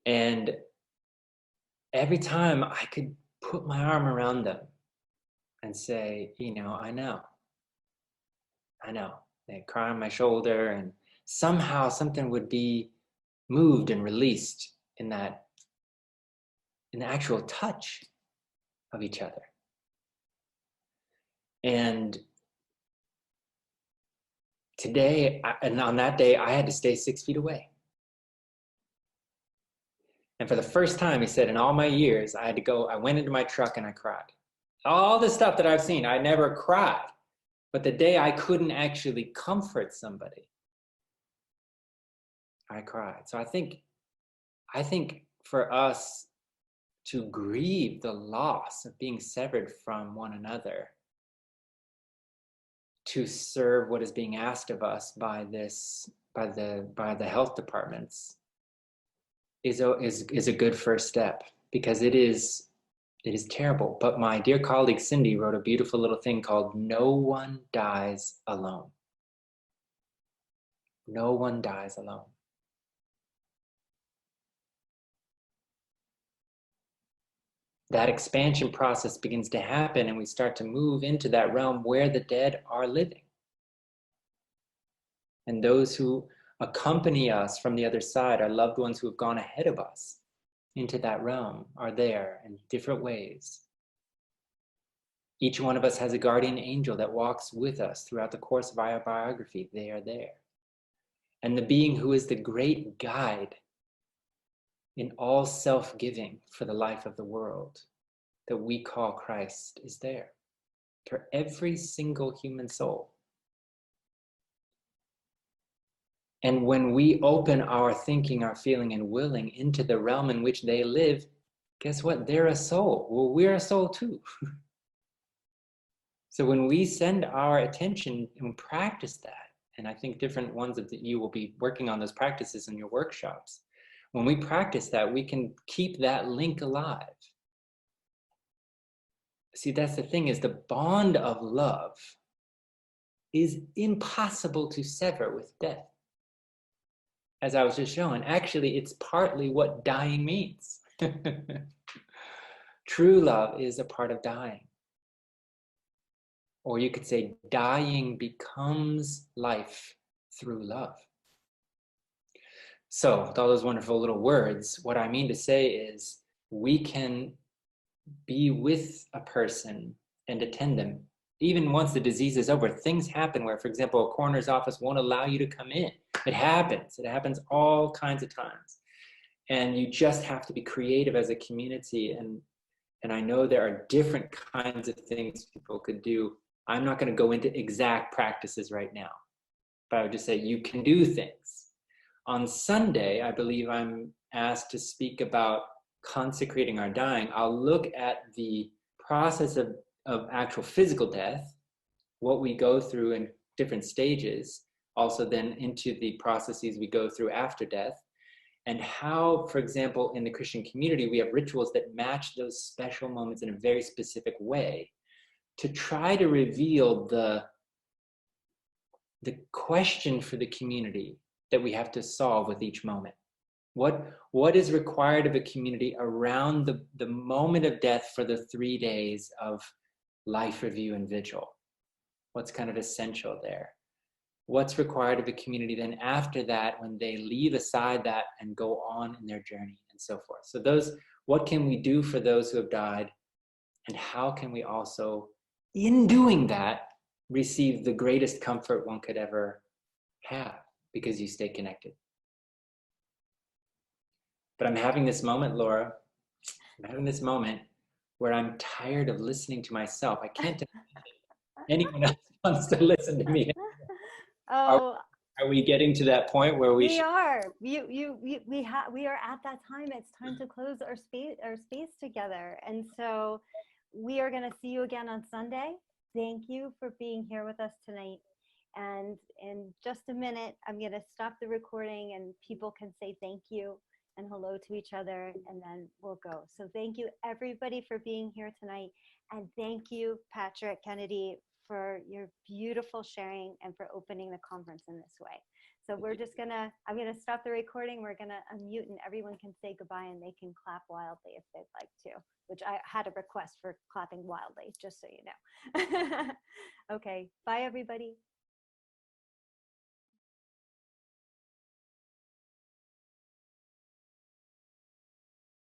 And every time I could put my arm around them and say, you know, I know. They'd cry on my shoulder and somehow something would be moved and released in the actual touch of each other. And today, and on that day, I had to stay 6 feet away. And for the first time, he said, in all my years, I went into my truck and I cried. All the stuff that I've seen, I never cried. But the day I couldn't actually comfort somebody, I cried. So I think for us to grieve the loss of being severed from one another, to serve what is being asked of us by the health departments, is a good first step, because it is terrible. But my dear colleague Cindy wrote a beautiful little thing called No One Dies Alone. No one dies alone. That expansion process begins to happen and we start to move into that realm where the dead are living. And those who accompany us from the other side, our loved ones who have gone ahead of us into that realm, are there in different ways. Each one of us has a guardian angel that walks with us throughout the course of our biography. They are there. And the being who is the great guide in all self-giving for the life of the world that we call Christ is there for every single human soul. And when we open our thinking, our feeling, and willing into the realm in which they live, guess what? They're a soul. Well, we're a soul too. So when we send our attention and practice that, and I think different ones of you will be working on those practices in your workshops. When we practice that, we can keep that link alive. See, that's the thing, is the bond of love is impossible to sever with death. As I was just showing, actually, it's partly what dying means. True love is a part of dying. Or you could say dying becomes life through love. So with all those wonderful little words, what I mean to say is we can be with a person and attend them. Even once the disease is over, things happen where, for example, a coroner's office won't allow you to come in. It happens. It happens all kinds of times. And you just have to be creative as a community. And I know there are different kinds of things people could do. I'm not going to go into exact practices right now, but I would just say you can do things. On Sunday, I believe I'm asked to speak about consecrating our dying. I'll look at the process of actual physical death, what we go through in different stages, also then into the processes we go through after death, and how, for example, in the Christian community, we have rituals that match those special moments in a very specific way to try to reveal the question for the community that we have to solve with each moment. What is required of a community around the moment of death for the 3 days of life review and vigil? What's kind of essential there? What's required of a community then after that when they leave aside that and go on in their journey and so forth? So what can we do for those who have died, and how can we also, in doing that, receive the greatest comfort one could ever have, because you stay connected. But I'm having this moment, Laura, I'm having this moment where I'm tired of listening to myself. I can't imagine anyone else wants to listen to me. Oh, Are we getting to that point where we are. We are at that time. It's time to close our space together. And so we are going to see you again on Sunday. Thank you for being here with us tonight. And in just a minute, I'm going to stop the recording and people can say thank you and hello to each other, and then we'll go. So thank you everybody for being here tonight. And thank you, Patrick Kennedy, for your beautiful sharing and for opening the conference in this way. So I'm gonna stop the recording. We're gonna unmute and everyone can say goodbye and they can clap wildly if they'd like to, which I had a request for clapping wildly, just so you know. Okay, bye everybody.